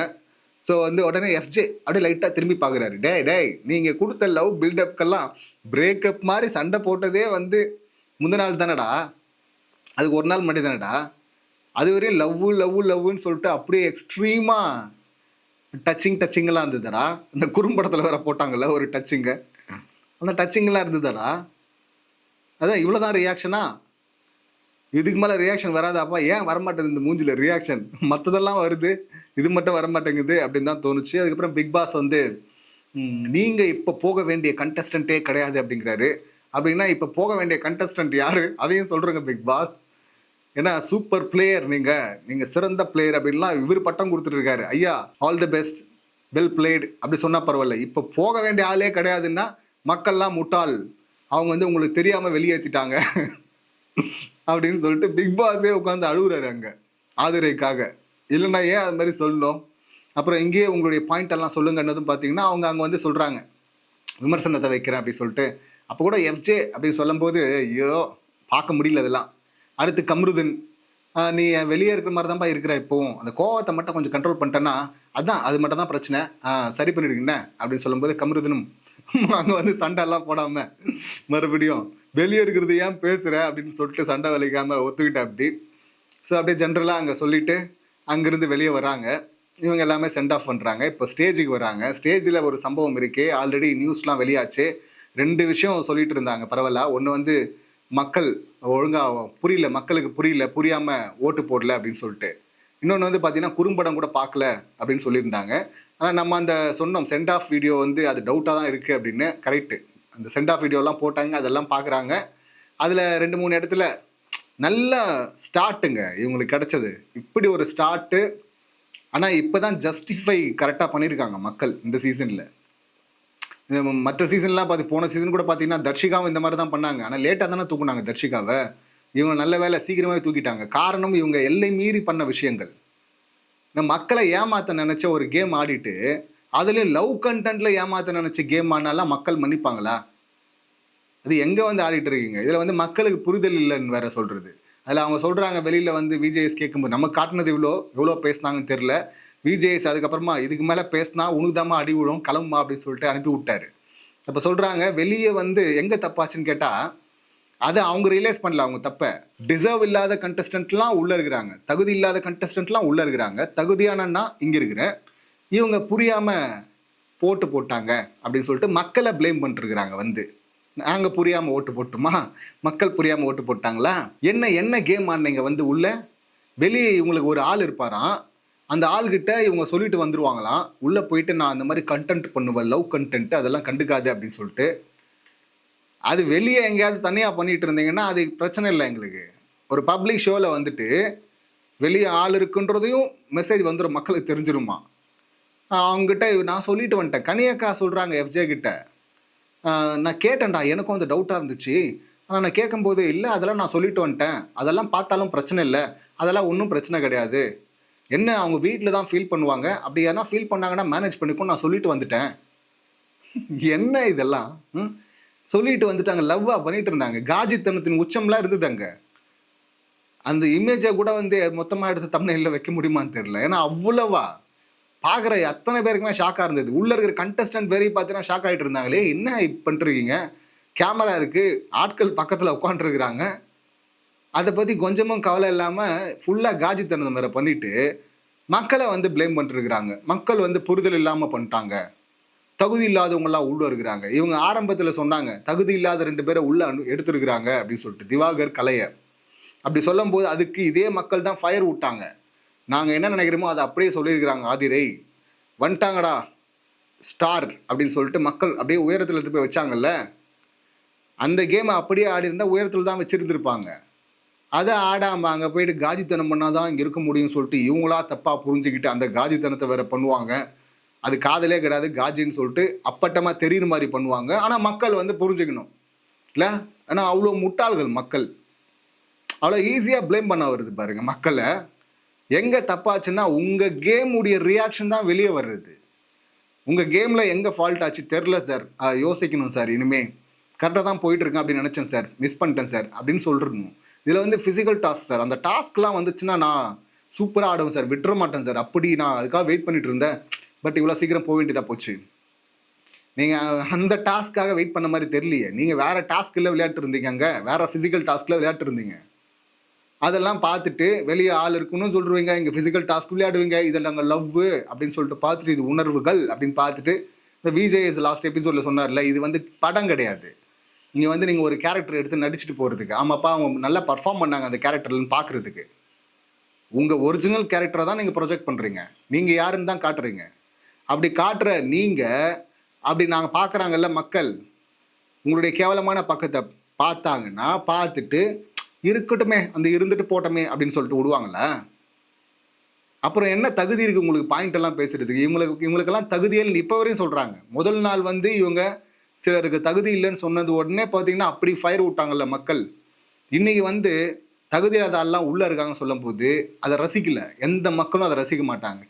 ஸோ வந்து உடனே எஃப்ஜே அப்படியே லைட்டாக திரும்பி பார்க்குறாரு. டேய் நீங்கள் கொடுத்த லவ் பில்டப்கெல்லாம் பிரேக்கப் மாதிரி சண்டை போட்டதே வந்து முந்தின நாள் தானடா, அதுக்கு ஒரு நாள் மட்டும் தானடா, அது வரையும் லவ்வுன்னு சொல்லிட்டு அப்படியே எக்ஸ்ட்ரீமாக டச்சிங்லாம் இருந்ததுடா. இந்த குறும்படத்தில் வேற போட்டாங்கல்ல ஒரு டச்சிங்க, அந்த டச்சிங்லாம் இருந்ததுடா. அதான் இவ்வளோதான் ரியாக்ஷனா, இதுக்கு மேலே ரியாக்ஷன் வராதாப்பா, ஏன் வரமாட்டேது இந்த மூஞ்சில் ரியாக்ஷன், மற்றதெல்லாம் வருது இது மட்டும் வரமாட்டேங்குது அப்படின்னு தான் தோணுச்சு. அதுக்கப்புறம் பிக் பாஸ் வந்து நீங்கள் இப்போ போக வேண்டிய கண்டஸ்டண்ட்டே கிடையாது அப்படிங்கிறாரு. அப்படின்னா இப்போ போக வேண்டிய கண்டஸ்டன்ட் யார் அதையும் சொல்கிறேங்க பிக் பாஸ். ஏன்னா சூப்பர் பிளேயர், நீங்கள் சிறந்த பிளேயர் அப்படின்லாம் இவர் பட்டம் கொடுத்துட்ருக்காரு. ஐயா all the best, well blade அப்படி சொன்னால் பரவாயில்ல. இப்போ போக வேண்டிய ஆளே கிடையாதுன்னா மக்கள்லாம் முட்டாள், அவங்க வந்து உங்களுக்கு தெரியாமல் வெளியேற்றிட்டாங்க அப்படின்னு சொல்லிட்டு பிக் பாஸே உட்காந்து அழுகுறாரு அங்கே ஆதிரைக்காக. இல்லைன்னா ஏன் அது மாதிரி சொல்லணும். அப்புறம் இங்கேயே உங்களுடைய பாயிண்ட் எல்லாம் சொல்லுங்கன்னதும் பார்த்தீங்கன்னா அவங்க அங்கே வந்து சொல்கிறாங்க விமர்சனத்தை வைக்கிறேன் அப்படி சொல்லிட்டு. அப்போ கூட எஃப்ஜே அப்படின்னு சொல்லும்போது ஐயோ பார்க்க முடியல அதெல்லாம். அடுத்து கம்ருதன், நீ வெளியே இருக்கிற மாதிரி தான்ப்பா இருக்கிற, இப்போவும் அந்த கோவத்தை மட்டும் கொஞ்சம் கண்ட்ரோல் பண்ணிட்டேன்னா அது மட்டும் தான் பிரச்சனை, சரி பண்ணிடுங்கண்ணே அப்படின்னு சொல்லும்போது கம்ருதனும் அங்கே வந்து சண்டைலாம் போடாமல் மறுபடியும் வெளியே இருக்கிறது ஏன் பேசுகிற அப்படின்னு சொல்லிட்டு சண்டை வலிக்காமல் ஒத்துக்கிட்ட அப்படி. ஸோ அப்படியே ஜென்ரலாக அங்கே சொல்லிவிட்டு அங்கேருந்து வெளியே வராங்க. இவங்க எல்லாமே சென்ட் ஆஃப் பண்ணுறாங்க. இப்போ ஸ்டேஜுக்கு வராங்க. ஸ்டேஜில் ஒரு சம்பவம் இருக்கே, ஆல்ரெடி நியூஸ்லாம் வெளியாச்சு. 2 விஷயம் சொல்லிட்டு இருந்தாங்க பரவாயில்ல. ஒன்று வந்து மக்கள் ஒழுங்காக புரியல, மக்களுக்கு புரியல, புரியாமல் ஓட்டு போடல அப்படின்னு சொல்லிட்டு. இன்னொன்று வந்து பார்த்தீங்கன்னா குறும்படம் கூட பார்க்கல அப்படின்னு சொல்லியிருந்தாங்க. ஆனால் நம்ம அந்த சொன்னோம் சென்ட் ஆஃப் வீடியோ வந்து அது டவுட்டாக தான் இருக்குது அப்படின்னு. கரெக்டு, அந்த சென்ட் ஆஃப் வீடியோலாம் போட்டாங்க, அதெல்லாம் பார்க்குறாங்க. அதில் 2-3 இடத்துல நல்ல ஸ்டார்ட்டுங்க இவங்களுக்கு கிடச்சது. இப்படி ஒரு ஸ்டார்ட்டு. ஆனால் இப்போ தான் ஜஸ்டிஃபை கரெக்டாக பண்ணியிருக்காங்க மக்கள் இந்த சீசனில். மற்ற சீசன்லாம் போன சீசன் கூட பார்த்தீங்கன்னா தர்ஷிகாவும் இந்த மாதிரி தான் பண்ணாங்க. ஆனால் லேட்டாக தானே தூக்குனாங்க தர்ஷிகாவை. இவங்க நல்ல வேலை சீக்கிரமாகவே தூக்கிட்டாங்க. காரணம் இவங்க எல்லை மீறி பண்ண விஷயங்கள். மக்களை ஏமாற்ற நினச்ச ஒரு கேம் ஆடிட்டு அதுலேயும் லவ் கண்டென்ட்டில் ஏமாற்ற நினச்ச கேம் ஆனாலாம் மக்கள் மன்னிப்பாங்களா? அது எங்கே வந்து ஆடிட்டு இருக்கீங்க? இதில் வந்து மக்களுக்கு புரிதல் இல்லைன்னு வேற சொல்கிறது. அதில் அவங்க சொல்கிறாங்க வெளியில் வந்து விஜேஎஸ் கேட்கும்போது நம்ம காட்டினது எவ்வளோ பேசினாங்கன்னு தெரில. விஜேஎஸ் அதுக்கப்புறமா இதுக்கு மேலே பேசினா உனக்குதாம்மா அடி விழும் கிளம்புமா அப்படின்னு சொல்லிட்டு அனுப்பி விட்டாரு. அப்போ சொல்கிறாங்க வெளியே வந்து எங்கே தப்பாச்சுன்னு கேட்டால் அதை அவங்க ரியலைஸ் பண்ணல அவங்க தப்பை. டிசர்வ் இல்லாத கண்டஸ்டன்ட்லாம் உள்ளே இருக்கிறாங்க, தகுதி இல்லாத கண்டஸ்டன்ட்லாம் உள்ளே இருக்கிறாங்க. தகுதியானன்னா இங்கே இருக்கிறேன், இவங்க புரியாமல் போட்டாங்க அப்படின்னு சொல்லிட்டு மக்களை ப்ளேம் பண்ணிருக்கிறாங்க. வந்து நாங்கள் புரியாமல் ஓட்டு போட்டுமா, மக்கள் புரியாமல் ஓட்டு போட்டாங்களா? என்ன கேம் ஆடினீங்க? வந்து உள்ள வெளியே இவங்களுக்கு ஒரு ஆள் இருப்பாராம், அந்த ஆள்கிட்ட இவங்க சொல்லிட்டு வந்துருவாங்களாம், உள்ளே போயிட்டு நான் அந்த மாதிரி கண்டென்ட் பண்ணுவேன், லவ் கண்டென்ட், அதெல்லாம் கண்டுக்காது அப்படின்னு சொல்லிட்டு. அது வெளியே எங்கேயாவது தனியாக பண்ணிட்டு இருந்தீங்கன்னா அது பிரச்சனை இல்லை எங்களுக்கு. ஒரு பப்ளிக் ஷோவில் வந்துட்டு வெளியே ஆள் இருக்குன்றதையும் மெசேஜ் வந்துடும், மக்களுக்கு தெரிஞ்சிருமா. அவங்ககிட்ட நான் சொல்லிட்டு வந்துட்டேன். கனியக்கா சொல்கிறாங்க எஃப்ஜே கிட்ட, நான் கேட்டேன்டா, எனக்கும் அந்த டவுட்டாக இருந்துச்சு. ஆனால் நான் கேட்கும்போது இல்லை அதெல்லாம் நான் சொல்லிட்டு வந்துட்டேன், அதெல்லாம் பார்த்தாலும் பிரச்சனை இல்லை, அதெல்லாம் ஒன்றும் பிரச்சனை கிடையாது, என்ன அவங்க வீட்டில் தான் ஃபீல் பண்ணுவாங்க, அப்படி யாரா ஃபீல் பண்ணாங்கன்னா மேனேஜ் பண்ணிக்கும், நான் சொல்லிட்டு வந்துட்டேன். என்ன இதெல்லாம் சொல்லிட்டு வந்துட்டாங்க. லவ்வாக பண்ணிட்டு இருந்தாங்க. காஜித்தனத்தின் உச்சம்லாம் இருந்ததுங்க. அந்த இமேஜை கூட வந்து மொத்தமாக எடுத்து தம்ப்நெயில்ல வைக்க முடியுமான்னு தெரியல. ஏன்னா அவ்வளவா பார்க்குற அத்தனை பேருக்குமே ஷாக்காக இருந்தது. உள்ளே இருக்கிற கண்டஸ்டன்ட் பேரையும் பார்த்தீங்கன்னா ஷாக் ஆகிட்டு இருந்தாங்களே, என்ன பண்ணிருக்கீங்க, கேமரா இருக்குது, ஆட்கள் பக்கத்தில் உட்காந்துருக்குறாங்க, அதை பற்றி கொஞ்சமும் கவலை இல்லாமல் ஃபுல்லாக காஜித்தனம் வேறு பண்ணிவிட்டு மக்களை வந்து ப்ளேம் பண்ணிருக்கிறாங்க. மக்கள் வந்து புரிதல் இல்லாமல் பண்ணிட்டாங்க, தகுதி இல்லாதவங்களாம் உள்ள இருக்கிறாங்க. இவங்க ஆரம்பத்தில் சொன்னாங்க தகுதி இல்லாத 2 பேரை உள்ள எடுத்துருக்குறாங்க அப்படின்னு சொல்லிட்டு, திவாகர் கலைய. அப்படி சொல்லும் போது அதுக்கு இதே மக்கள் தான் ஃபயர் விட்டாங்க. நாங்கள் என்ன நினைக்கிறோமோ அதை அப்படியே சொல்லியிருக்கிறாங்க. ஆதிரை வந்துட்டாங்கடா ஸ்டார் அப்படின்னு சொல்லிட்டு மக்கள் அப்படியே உயரத்தில் எடுத்து போய் வச்சாங்கல்ல. அந்த கேமை அப்படியே ஆடி இருந்தால் உயரத்தில் தான் வச்சுருந்துருப்பாங்க. அதை ஆடாமல் அங்கே போயிட்டு காஜித்தனம் பண்ணால் தான் இங்கே இருக்க முடியும்னு சொல்லிட்டு இவங்களா தப்பாக புரிஞ்சுக்கிட்டு அந்த காஜித்தனத்தை வேற பண்ணுவாங்க. அது காதலே கிடையாது, காஜின்னு சொல்லிட்டு அப்பட்டமாக தெரியுற மாதிரி பண்ணுவாங்க. ஆனால் மக்கள் வந்து புரிஞ்சுக்கணும் இல்லை. ஆனால் அவ்வளோ முட்டாள்கள் மக்கள், அவ்வளோ ஈஸியாக ப்ளேம் பண்ண வருது பாருங்க மக்களை. எங்கே தப்பாச்சுன்னா உங்கள் கேமுடைய ரியாக்ஷன் தான் வெளியே வர்றது. உங்கள் கேமில் எங்கே ஃபால்ட் ஆச்சு தெரில சார், யோசிக்கணும் சார், இனிமேல் கரெக்டாக தான் போயிட்டுருக்கேன் அப்படின்னு நினச்சேன் சார், மிஸ் பண்ணிட்டேன் சார் அப்படின்னு சொல்லிருக்கணும். இதில் வந்து ஃபிசிக்கல் டாஸ்க் சார், அந்த டாஸ்க்லாம் வந்துச்சுன்னா நான் சூப்பராக ஆடுவேன் சார், விட்டுற மாட்டேன் சார், அப்படி நான் அதுக்காக வெயிட் பண்ணிட்டு இருந்தேன், பட் இவ்வளோ சீக்கிரம் போக வேண்டியதாக போச்சு. நீங்கள் அந்த டாஸ்க்காக வெயிட் பண்ண மாதிரி தெரியலையே, நீங்கள் வேறு டாஸ்கில் விளையாட்டு இருந்தீங்க, அங்கே வேறு ஃபிசிக்கல் டாஸ்கில் விளையாட்டு இருந்தீங்க. அதெல்லாம் பார்த்துட்டு வெளியே ஆள் இருக்குன்னு சொல்லுவீங்க, இங்கே ஃபிசிக்கல் டாஸ்க் விளையாடுவீங்க, இதில் நாங்கள் லவ் அப்படின்னு சொல்லிட்டு பார்த்துட்டு இது உணர்வுகள் அப்படின்னு பார்த்துட்டு. இந்த விஜேஎஸ் லாஸ்ட் எபிசோடில் சொன்னார்ல, இது வந்து படம் கிடையாது, இங்கே வந்து நீங்கள் ஒரு கேரக்டர் எடுத்து நடிச்சுட்டு போகிறதுக்கு. ஆமாப்பா அவங்க நல்லா பர்ஃபார்ம் பண்ணாங்க அந்த கேரக்டர்லன்னு பார்க்குறதுக்கு. உங்கள் ஒரிஜினல் கேரக்டரை தான் நீங்கள் ப்ரொஜெக்ட் பண்ணுறீங்க, நீங்கள் யாருன்னு தான் காட்டுறீங்க. அப்படி காட்டுற நீங்கள் அப்படி நாங்கள் பார்க்குறாங்கல்ல மக்கள், உங்களுடைய கேவலமான பக்கத்தை பார்த்தாங்கன்னா பார்த்துட்டு இருக்கட்டுமே, அந்த இருந்துட்டு போட்டோமே அப்படின்னு சொல்லிட்டு விடுவாங்களா? அப்புறம் என்ன தகுதி இருக்குது உங்களுக்கு பாயிண்ட் எல்லாம் பேசுறதுக்கு? இவங்களுக்கெல்லாம் தகுதியே இப்போ வரையும் சொல்கிறாங்க. முதல் நாள் வந்து இவங்க சிலருக்கு தகுதி இல்லைன்னு சொன்னது உடனே பார்த்தீங்கன்னா அப்படி ஃபயர் விட்டாங்கல்ல மக்கள். இன்றைக்கி வந்து தகுதியாத ஆள்லாம் உள்ளே இருக்காங்கன்னு சொல்லும் போது அதை ரசிக்கல, எந்த மக்களும் அதை ரசிக்க மாட்டாங்க,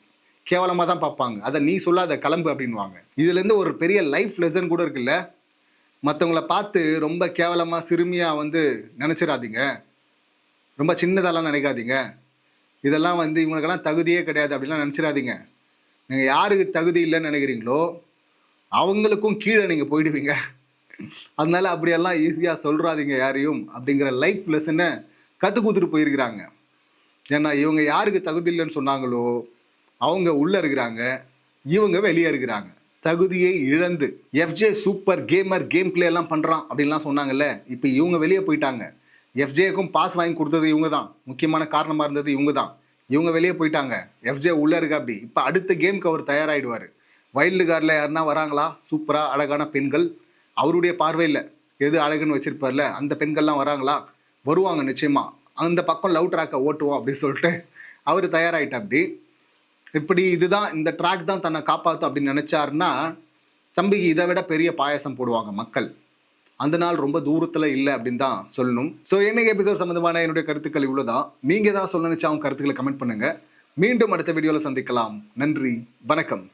கேவலமாக தான் பார்ப்பாங்க. அதை நீ சொல்லாத கிளம்பு அப்படின்வாங்க. இதுலேருந்து ஒரு பெரிய லைஃப் லெசன் கூட இருக்குல்ல, மற்றவங்கள பார்த்து ரொம்ப கேவலமாக சிறுமியாக வந்து நினச்சிடாதீங்க, ரொம்ப சின்னதெல்லாம் நினைக்காதீங்க. இதெல்லாம் வந்து இவங்களுக்கெல்லாம் தகுதியே கிடையாது அப்படிலாம் நினச்சிடாதீங்க. நீங்கள் யாருக்கு தகுதி இல்லைன்னு நினைக்கிறீங்களோ அவங்களுக்கும் கீழே நீங்கள் போயிடுவீங்க. அதனால அப்படியெல்லாம் ஈஸியாக சொல்கிறாதீங்க யாரையும் அப்படிங்கிற லைஃப் லெசனை கற்றுக் கொடுத்துட்டு போயிருக்கிறாங்க. ஏன்னா இவங்க யாருக்கு தகுதி இல்லைன்னு சொன்னாங்களோ அவங்க உள்ளே இருக்கிறாங்க, இவங்க வெளியே இருக்கிறாங்க தகுதியை இழந்து. FJ super gamer, game play எல்லாம் பண்ணுறான் அப்படின்லாம் சொன்னாங்கல்ல, இப்போ இவங்க வெளியே போயிட்டாங்க. எஃப்ஜேக்கும் பாஸ் வாங்கி கொடுத்தது இவங்க தான், முக்கியமான காரணமாக இருந்தது இவங்க தான். இவங்க வெளியே போயிட்டாங்க, எஃப்ஜே உள்ளே இருக்கா. அப்படி இப்போ அடுத்த கேமுக்கு அவர் தயாராகிடுவார். வைல்டு கார்டில் யாருன்னா வராங்களா, சூப்பராக அழகான பெண்கள், அவருடைய பார்வையில் எது அழகுன்னு வச்சுருப்பார்ல அந்த பெண்கள்லாம் வராங்களா, வருவாங்க நிச்சயமாக. அந்த பக்கம் லவ் ட்ராக்கை ஓட்டுவோம் அப்படின்னு சொல்லிட்டு அவர் தயாராகிட்டா. அப்படி இப்படி இதுதான் இந்த ட்ராக் தான் தன்னை காப்பாற்றும் அப்படின்னு நினச்சாருன்னா தம்பிக்கு இதை விட பெரிய பாயசம் போடுவாங்க மக்கள். அந்த நாள் ரொம்ப தூரத்தில் இல்லை அப்படின்னு தான் சொல்லணும். ஸோ இன்னைக்கு எபிசோட் சம்மந்தமான என்னுடைய கருத்துக்கள் இவ்வளோதான். நீங்கள் தான் சொல்ல நினச்சா அவங்க கருத்துக்களை கமெண்ட் பண்ணுங்கள். மீண்டும் அடுத்த வீடியோவில் சந்திக்கலாம். நன்றி, வணக்கம்.